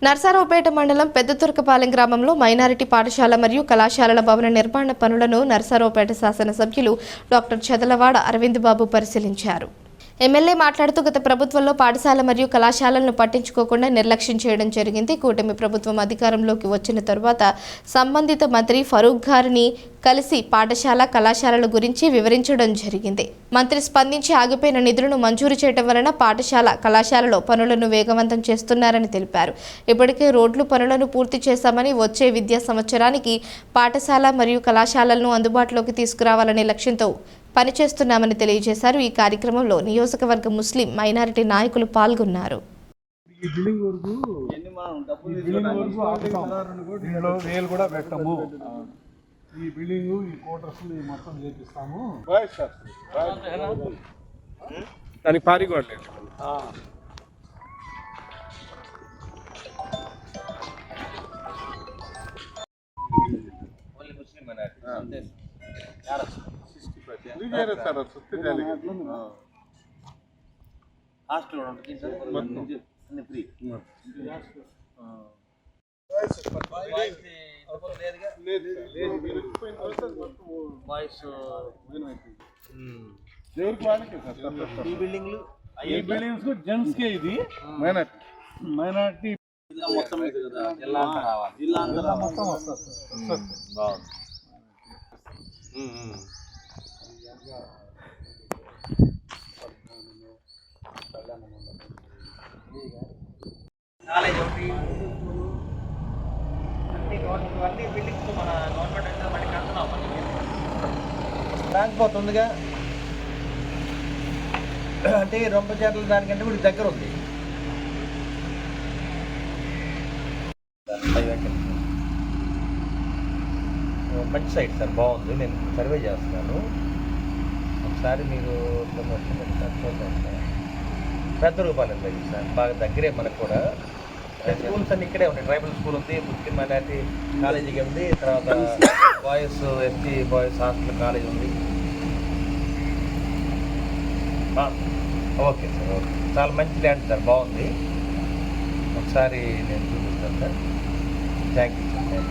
నర్సారావుపేట మండలం పెద్దతుర్కపాలెం గ్రామంలో మైనారిటీ పాఠశాల మరియు కళాశాలల భవన నిర్మాణ పనులను నర్సారావుపేట శాసనసభ్యులు డాక్టర్ చదలవాడ అరవింద్ బాబు పరిశీలించారు. ఎమ్మెల్యే మాట్లాడుతూ గత ప్రభుత్వంలో పాఠశాల మరియు కళాశాలలను పట్టించుకోకుండా నిర్లక్ష్యం చేయడం జరిగింది. కూటమి ప్రభుత్వం అధికారంలోకి వచ్చిన తరువాత సంబంధిత మంత్రి ఫరూక్ గారిని కలిసి పాఠశాల కళాశాలల గురించి వివరించడం జరిగింది. మంత్రి స్పందించి ఆగిపోయిన నిధులను మంజూరు చేయడం వలన పాఠశాల కళాశాలలో పనులను వేగవంతం చేస్తున్నారని తెలిపారు. ఇప్పటికే రోడ్లు పనులను పూర్తి చేశామని వచ్చే విద్యా సంవత్సరానికి పాఠశాల మరియు కళాశాలలను అందుబాటులోకి తీసుకురావాలనే లక్ష్యంతో పనిచేస్తున్నామని తెలియజేశారు. ఈ కార్యక్రమంలో నియోజకవర్గ ముస్లిం మైనారిటీ నాయకులు పాల్గొన్నారు. ఈ బిల్డింగ్ ఈ క్వార్టర్స్ మొత్తం చేపిస్తాము. దానికి పారిగోడలేదు. ఈ బిల్డింగ్స్ జెంట్స్ కే ఇది మైనారిటీ జిల్లా మొత్తం వస్తుంది. కాలేజ్ ఒకటి అన్ని బిల్డింగ్స్ మన గవర్నమెంట్ మళ్ళీ కడుతున్నాం. బ్యాంక్ పోతుందిగా అంటే రొంప చేతల దానికంటే కూడా దగ్గర ఉంది. మంచి సైట్ సార్, బాగుంది. నేను సర్వే చేస్తున్నాను, ఒకసారి మీరు పెద్ద రూపాయలు తగ్గింది సార్, బాగా దగ్గరే మనకు కూడా. స్కూల్స్ అన్ని ఇక్కడే ఉన్నాయి. ట్రైబల్ స్కూల్ ఉంది, ముస్లిం మైనారిటీ కాలేజీకి ఉంది, తర్వాత boys ST boys hostel college ఉంది. Okay sir, okay. చాలా మంచి ల్యాండ్ సార్, బాగుంది. ఒకసారి నేను చూపిస్తాను సార్. Thank you sir.